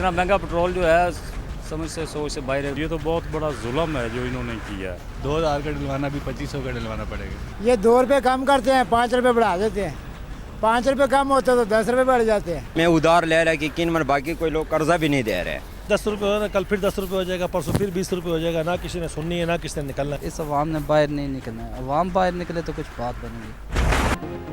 इतना महंगा पेट्रोल जो है समझ से सोच से बाहर है। ये तो बहुत बड़ा जुल्म है जो इन्होंने किया है। 2000 का डलवाना भी 2500 का डलवाना पड़ेगा। ये 2 रुपये कम करते हैं, 5 रुपये बढ़ा देते हैं। 5 रुपये कम होते तो 10 रुपये बढ़ जाते हैं। मैं उधार ले रहा है कि किन मन, बाकी कोई लोग कर्जा भी नहीं दे रहे। 10 रुपये हो रहा, कल फिर 10 रुपये हो जाएगा, परसों फिर 20 रुपये हो जाएगा। ना किसी ने सुननी है ना किसी ने निकलना है। इस अवाम ने बाहर नहीं निकलना है। अवाम बाहर निकले तो कुछ बात बनेगी।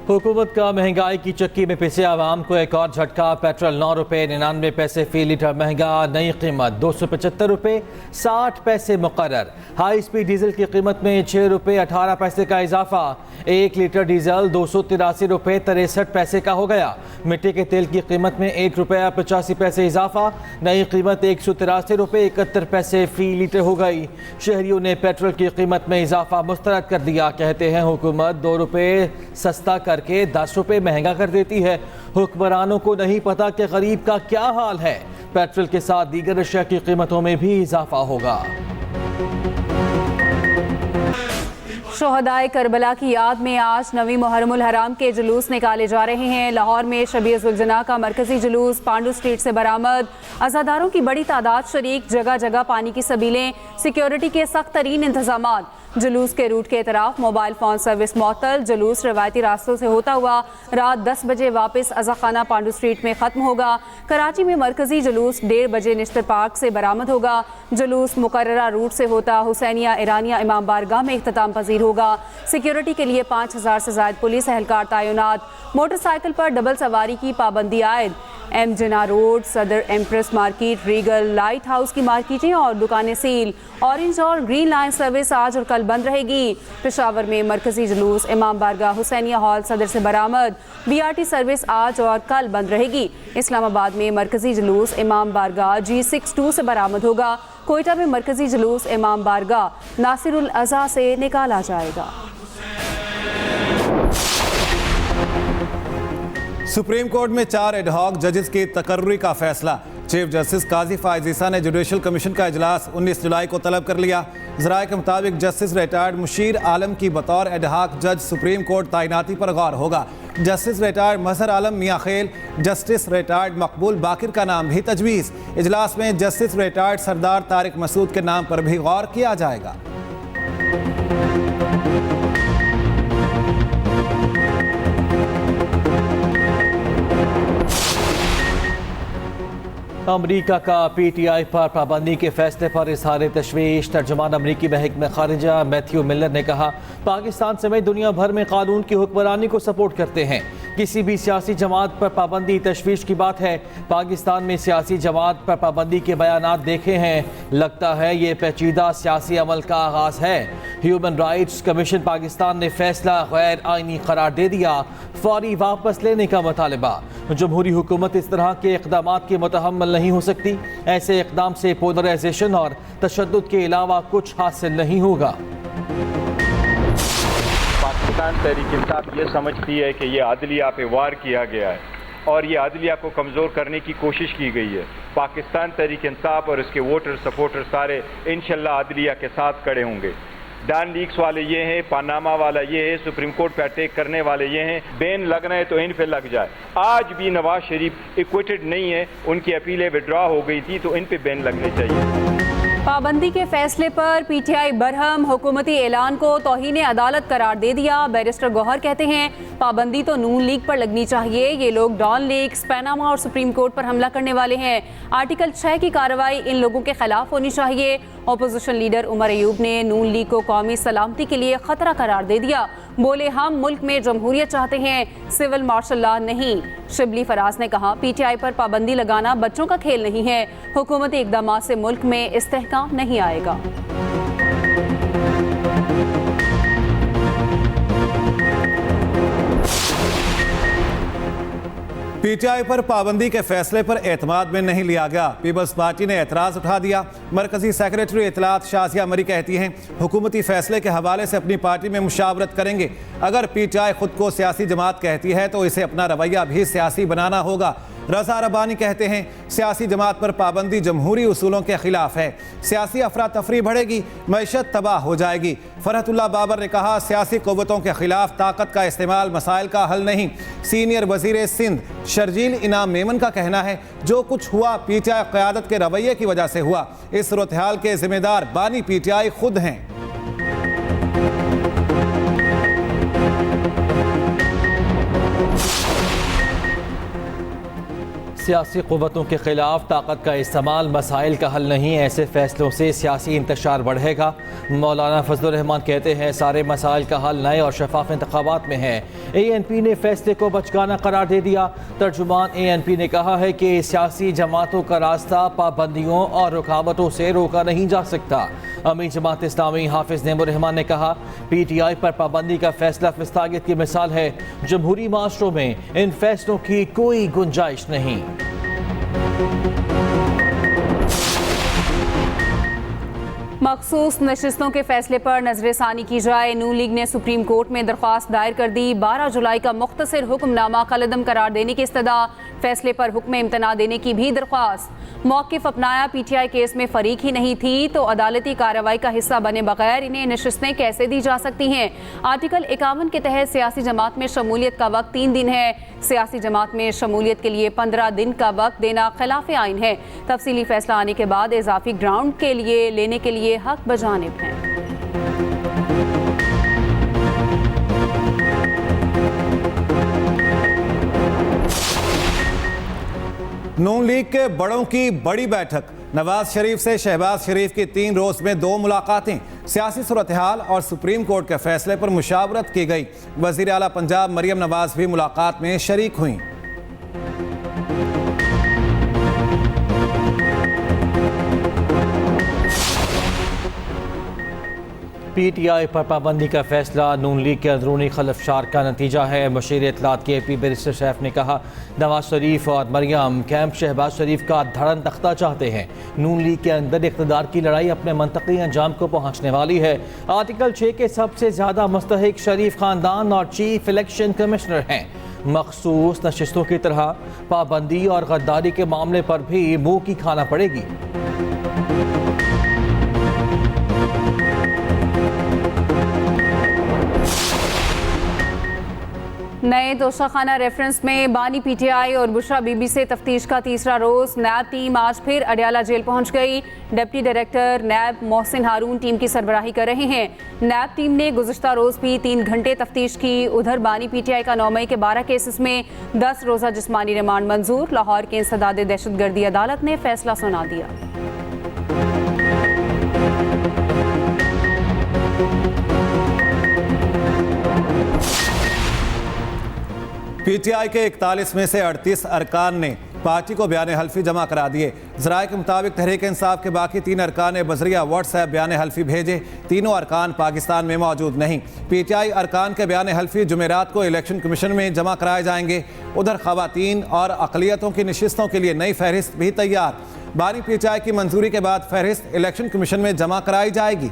हुकूमत का महंगाई की चक्की में पिसे आवाम को एक और झटका। पेट्रोल 9 रुपये 99 पैसे फी लीटर महंगा, नई कीमत 275 रुपये 60 पैसे मुकर्रर। हाई स्पीड डीजल की कीमत में 6 रुपये 18 पैसे का इजाफा। 1 लीटर डीजल 283 रुपये 63 पैसे का हो गया। मिट्टी के तेल की कीमत में 1 रुपया 85 पैसे इजाफा, नई कीमत 183 रुपये 71 पैसे फी लीटर हो गई। शहरियों ने पेट्रोल की कीमत में इजाफा मुस्तरद कर दिया। कहते हैं हुकूमत 2 रुपये सस्ता करके 10 रुपये महंगा कर देती है। हुक्मरानों को नहीं पता कि गरीब का क्या हाल है। पेट्रोल के साथ दीगर अशिया की कीमतों में भी इजाफा होगा। शोहदाए करबला की याद में आज 9वीं मुहर्रमुल हराम के जुलूस निकाले जा रहे हैं। लाहौर में शबीए जुलजना का मरकजी जुलूस पांडू स्ट्रीट से बरामद। अज़ादारों की बड़ी तादाद शरीक, जगह जगह पानी की सबीलें, सिक्योरिटी के सख्त तरीन इंतजामात। जुलूस के रूट के तरफ मोबाइल फ़ोन सर्विस मअतल। जुलूस रवायती रास्तों से होता हुआ रात 10 बजे वापस अज़ाखाना पांडू स्ट्रीट में ख़त्म होगा। कराची में मरकजी जुलूस 1:30 बजे निश्तर पार्क से बरामद होगा। जुलूस मुकर्ररा रूट से होता हुसैनिया ईरानिया इमाम बारगाह में इख्तिताम पजीर होगा। सिक्योरिटी के लिए 5000 से ज़ायद पुलिस एहलकार तैनात। मोटरसाइकिल पर डबल सवारी की पाबंदी आयद। एम जना रोड, सदर empress market, Regal, light house की मार्केटें और दुकानें सील। ऑरेंज और ग्रीन लाइन सर्विस आज और कल बंद रहेगी। पेशावर में मरकजी जुलूस इमाम बारगाह हुसैनिया हॉल सदर से बरामद। BRT सर्विस आज और कल बंद रहेगी। इस्लामाबाद में मरकजी जुलूस इमाम बारगाह G62 से बरामद होगा। कोयटा में मरकजी जुलूस इमाम बारगाह नासिरुल अज़ा से निकाला जाएगा। सुप्रीम कोर्ट में 4 एडहॉक जजेस की तकर्री का फैसला। चीफ जस्टिस काजी फायज ईसा ने जुडिशल कमीशन का इजलास 19 जुलाई को तलब कर लिया। ज़राए के मुताबिक जस्टिस रिटायर्ड मुशीर आलम की बतौर एडहॉक जज सुप्रीम कोर्ट तैनाती पर गौर होगा। जस्टिस रिटायर्ड मजहर आलम मियाँ खेल, जस्टिस रिटायर्ड मकबूल बाकिर का नाम भी तजवीज़। इजलास में जस्टिस रिटायर्ड सरदार तारिक मसूद के नाम पर भी गौर किया जाएगा। अमरीका का PTI पर पाबंदी के फैसले पर इजहार तशवीश। तर्जुमान अमरीकी महकमा खारिजा मैथ्यू मिलर ने कहा, पाकिस्तान समेत दुनिया भर में कानून की हुक्मरानी को सपोर्ट करते हैं। किसी भी सियासी जमात पर पाबंदी तशवीश की बात है। पाकिस्तान में सियासी जमात पर पाबंदी के बयानात देखे हैं, लगता है ये पेचीदा सियासी अमल का आगाज़ है। ह्यूमन राइट्स कमीशन पाकिस्तान ने फैसला गैर आइनी करार दे दिया। फौरी वापस लेने का मुतालबा। जमहूरी हुकूमत इस तरह के इक़दाम के मुतहम्मिल नहीं हो सकती। ऐसे इक़दाम से पोलराइजेशन और तशद्दुद के अलावा कुछ हासिल नहीं होगा। पाकिस्तान तहरीक इंसाफ ये समझती है कि ये अदलिया पे वार किया गया है और ये अदलिया को कमज़ोर करने की कोशिश की गई है। पाकिस्तान तहरीक इंसाफ और इसके वोटर सपोर्टर सारे इंशाल्लाह अदलिया के साथ खड़े होंगे। डॉन लीक्स वाले ये हैं, पानामा वाला ये है, सुप्रीम कोर्ट पे अटैक करने वाले ये हैं। बैन लगना है तो इन पे लग जाए। आज भी नवाज शरीफ इक्विटेड नहीं है, उनकी अपीलें विड्रॉ हो गई थी तो इन पे बैन लगने चाहिए। पाबंदी के फैसले पर PTI बरहम। हुकूमती ऐलान को तौहीन अदालत करार दे दिया। बैरिस्टर गौहर कहते हैं पाबंदी तो नून लीग पर लगनी चाहिए। ये लोग डॉन लीग्स, पैनामा और सुप्रीम कोर्ट पर हमला करने वाले हैं। आर्टिकल 6 की कार्रवाई इन लोगों के खिलाफ होनी चाहिए। अपोजिशन लीडर उमर अयूब ने नून लीग को कौमी सलामती के लिए खतरा करार दे दिया। बोले, हम मुल्क में जमहूरियत चाहते हैं, सिविल मार्शल लॉ नहीं। शिबली फराज ने कहा, PTI पर पाबंदी लगाना बच्चों का खेल नहीं है। हुकूमती इक़दाम से मुल्क में इस्तेहकाम नहीं आएगा। PTI पर पाबंदी के फैसले पर एतमाद में नहीं लिया गया। पीपल्स पार्टी ने एतराज़ उठा दिया। मरकजी सेक्रेटरी इतलात शाजिया मरी कहती हैं, हुकूमती फैसले के हवाले से अपनी पार्टी में मुशावरत करेंगे। अगर PTI खुद को सियासी जमात कहती है तो इसे अपना रवैया भी सियासी बनाना होगा। रज़ा रब्बानी कहते हैं सियासी जमात पर पाबंदी जमहूरी उसूलों के खिलाफ है, सियासी अफरा तफरी बढ़ेगी, मईशत तबाह हो जाएगी। फरहतुल्लाह बाबर ने कहा सियासी क़ुव्वतों के खिलाफ ताकत का इस्तेमाल मसाइल का हल नहीं। सीनियर वज़ीर सिंध शर्जील इनाम मेमन का कहना है जो कुछ हुआ पीटीआई क़यादत के रवैये की वजह से हुआ, इस सूरत हाल के जिम्मेदार बानी पीटीआई खुद हैं। सियासी क़ुव्वतों के खिलाफ ताकत का इस्तेमाल मसाइल का हल नहीं, ऐसे फैसलों से सियासी इंतशार बढ़ेगा। मौलाना फजलुर रहमान कहते हैं सारे मसाइल का हल नए और शफाफ इंतखाबात में है। ANP ने फैसले को बचकाना करार दे दिया। तर्जुमान ANP ने कहा है कि सियासी जमातों का रास्ता पाबंदियों और रुकावटों से रोका नहीं जा सकता। अमीर जमात इस्लामी हाफिज नेमुर रहमान ने कहा PTI पर पाबंदी का फैसला फिस्तागियत की मिसाल है। जमहूरी माशरों में इन फैसलों की कोई गुंजाइश नहीं। मखसूस नशिस्तों के फैसले पर नजरसानी की जाए। नून लीग ने सुप्रीम कोर्ट में दरख्वास्त दायर कर दी। 12 जुलाई का मुख्तसर हुक्मनामा कलअदम करार देने की इस्तदा, फैसले पर हुक्म इम्तना देने की भी दरख्वास्त। मौक़िफ़ अपनाया PTI केस में फरीक ही नहीं थी तो अदालती कार्रवाई का हिस्सा बने बगैर इन्हें नशिस्तें कैसे दी जा सकती हैं। आर्टिकल 51 के तहत सियासी जमात में शमूलियत का वक्त 3 दिन है। सियासी जमात में शमूलियत के लिए 15 दिन का वक्त देना खिलाफ आइन है। तफसीली फैसला आने के बाद इजाफी ग्राउंड के लिए लेने के लिए हक बजानिब हैं। नून लीग के बड़ों की बड़ी बैठक। नवाज शरीफ से शहबाज शरीफ की 3 रोज में 2 मुलाकातें। सियासी सूरत हाल और सुप्रीम कोर्ट के फैसले पर मुशावरत की गई। वजीर आला पंजाब मरियम नवाज भी मुलाकात में शरीक हुई। PTI पर पाबंदी का फैसला नून लीग के अंदरूनी खलफशार का नतीजा है। मशीर इत्तलात के AP बैरिस्टर सैफ ने कहा नवाज शरीफ और मरियम कैंप शहबाज शरीफ का धड़न तख्ता चाहते हैं। नून लीग के अंदर इक़्तिदार की लड़ाई अपने मंतकी अंजाम को पहुँचने वाली है। आर्टिकल 6 के सबसे ज़्यादा मुस्तहिक शरीफ ख़ानदान और चीफ इलेक्शन कमिश्नर हैं। मखसूस नशिस्तों की तरह पाबंदी और गद्दारी के मामले पर भी मुँह की खाना पड़ेगी। नए तोशाखाना रेफरेंस में बानी PTI और बुशरा बीबी से तफ्तीश का तीसरा रोज। नैब टीम आज फिर अडियाला जेल पहुंच गई। डिप्टी डायरेक्टर नैब मोहसिन हारून टीम की सरबराही कर रहे हैं। नैब टीम ने गुज़िश्ता रोज भी 3 घंटे तफ्तीश की। उधर बानी PTI का 9 मई के 12 केसेस में 10 रोज़ा जिस्मानी रिमांड मंजूर। लाहौर की इंसदाद दहशतगर्दी अदालत ने फैसला सुना दिया। PTI के 41 में से 38 अरकान ने पार्टी को बयान हल्फी जमा करा दिए। ज़राए के मुताबिक तहरीक इंसाफ के बाकी 3 अरकान ने बजरिया व्हाट्सएप बयान हल्फी भेजे। तीनों अरकान पाकिस्तान में मौजूद नहीं। PTI अरकान के बयान हल्फी जुमेरात को इलेक्शन कमीशन में जमा कराए जाएंगे। उधर ख़वातीन और अक़लियतों की नशिस्तों के लिए नई फहरिस्त भी तैयार। बानी PTI की मंजूरी के बाद फहरिस्त इलेक्शन कमीशन में जमा कराई जाएगी।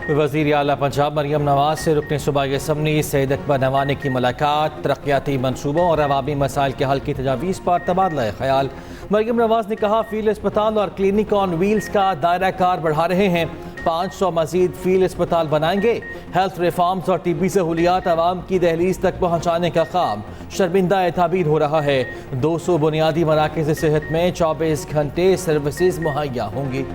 वज़ीर आला पंजाब मरियम नवाज से रुकने सूबाई असम्बली सैयद अकबर नवानी की मुलाकात। तरक्याती मनसूबों और अवामी मसाइल के हल की तजावीज़ पर तबादला ख्याल। मरियम नवाज ने कहा फील्ड अस्पताल और क्लिनिक ऑन व्हील्स का दायरा कार बढ़ा रहे हैं। 500 मजीद फील्ड अस्पताल बनाएंगे। हेल्थ रिफॉर्म्स और तिब्बी सहूलियात आवाम की दहलीज तक पहुँचाने का काम शर्मिंदा ताबीर हो रहा है। 200 बुनियादी मराकज़ सेहत में 24 घंटे सर्विसेज मुहैया होंगी।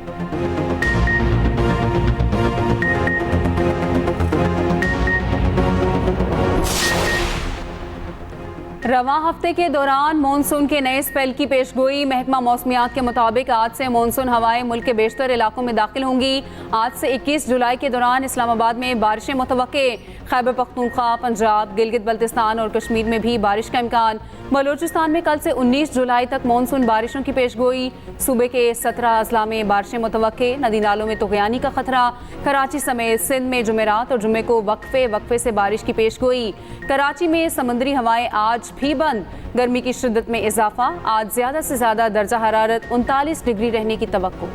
रवां हफ्ते के दौरान मानसून के नए स्पेल की पेशगोई। महकमा मौसमियात के मुताबिक आज से मानसून हवाएं मुल्क के बेशतर इलाकों में दाखिल होंगी। आज से 21 जुलाई के दौरान इस्लामाबाद में बारिशें मुतवक्के। खैबर पख्तूनख्वा, पंजाब, गिलगित बल्तिस्तान और कश्मीर में भी बारिश का इम्कान। बलूचिस्तान में कल से 19 जुलाई तक मानसून बारिशों की पेशगोई। सूबे के 17 अजला में बारिशें मुतवक्के। नदी नालों में तुग़यानी का खतरा। कराची समेत सिंध में जुमेरात और जुमे को वक्फे से बारिश की पेशगोई। कराची में समंदरी हवाएं आज भी बंद। गर्मी की शिद्दत में इजाफा। आज ज़्यादा से ज़्यादा दर्जा हरारत 39 डिग्री रहने की तवक्को।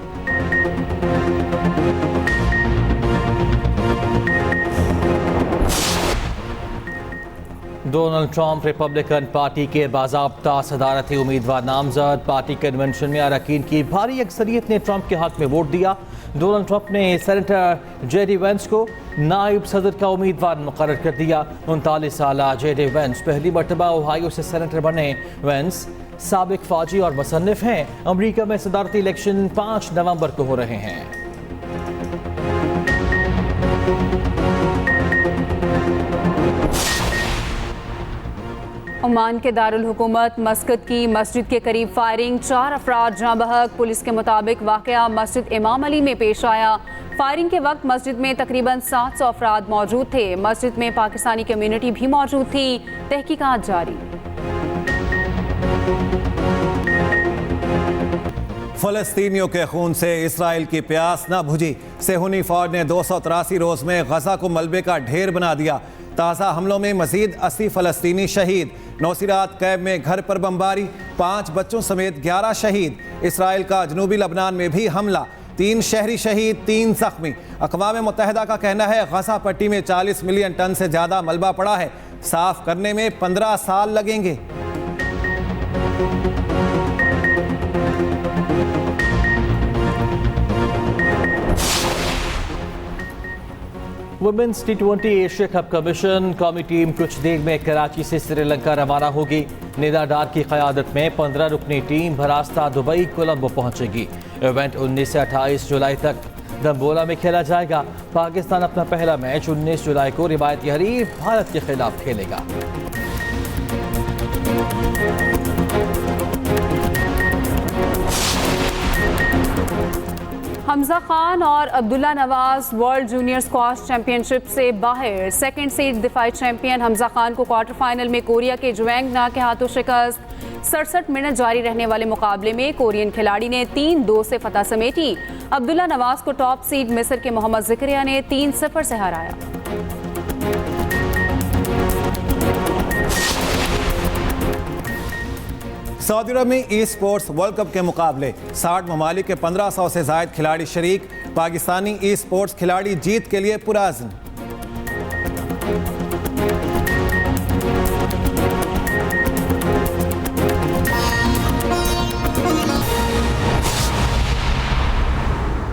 डोनाल्ड ट्रंप रिपब्लिकन पार्टी के बाज़ाब्ता सदारती उम्मीदवार नामजद। पार्टी कन्वेंशन में अरकान की भारी अक्सरियत ने ट्रंप के हक में वोट दिया। डोनाल्ड ट्रंप ने सेनेटर जेडी वेंस को नायब सदर का उम्मीदवार मुकर्रर कर दिया। 39 साला जेडी वेंस पहली मरतबा ओहायो से सेनेटर बने। वेंस साबिक फौजी और मुसन्निफ हैं। अमरीका में सदारती इलेक्शन 5 नवंबर को हो रहे हैं। ओमान के दारुल हुकूमत मस्कत की मस्जिद के करीब फायरिंग, 4 अफराद जाँ बहक। पुलिस के मुताबिक वाक़या मस्जिद इमाम अली में पेश आया। फायरिंग के वक्त मस्जिद में तकरीबन 700 अफराद मौजूद थे। मस्जिद में पाकिस्तानी कम्युनिटी भी मौजूद थी। तहकीकात जारी। फ़लस्तीनियों के खून से इसराइल की प्यास न बुझी। सेहूनी फौज ने 283 रोज़ में गजा को मलबे का ढेर बना दिया। ताज़ा हमलों में मजीद 80 फ़लस्तीनी शहीद। नौसिरात कैब में घर पर बमबारी, 5 बच्चों समेत 11 शहीद। इसराइल का जनूबी लबनान में भी हमला, 3 शहरी शहीद, 3 जख्मी। अक़वाम मुत्तहिदा का कहना है गजा पट्टी में 40 मिलियन टन से ज़्यादा मलबा पड़ा है। साफ करने में 15 साल लगेंगे। वुमेन्स T20 एशिया कप का मिशन। कौमी टीम कुछ देर में कराची से श्रीलंका रवाना होगी। निदा डार की क़यादत में 15 रुकनी टीम बरास्ता दुबई कोलंबो पहुंचेगी। इवेंट 19 से 28 जुलाई तक दम्बोला में खेला जाएगा। पाकिस्तान अपना पहला मैच 19 जुलाई को रिवायती हरीफ भारत के खिलाफ खेलेगा। हमजा खान और Abdullah Nawaz world junior squash championship से बाहर। सेकंड सीड दिफाई चैंपियन हमजा खान को क्वार्टर फाइनल में कोरिया के जुएंग ना के हाथों शिकस्त। 67 मिनट जारी रहने वाले मुकाबले में कोरियन खिलाड़ी ने 3-2 से फतह समेटी। अब्दुल्ला नवाज को टॉप सीड मिस्र के मोहम्मद ज़िक्रिया ने 3-0 से हराया। सऊदी अरब में ई स्पोर्ट्स वर्ल्ड कप के मुकाबले 60 ममालिक के 1500 से ज़ायद खिलाड़ी शरीक। पाकिस्तानी ई स्पोर्ट्स खिलाड़ी जीत के लिए पुरअज़्म।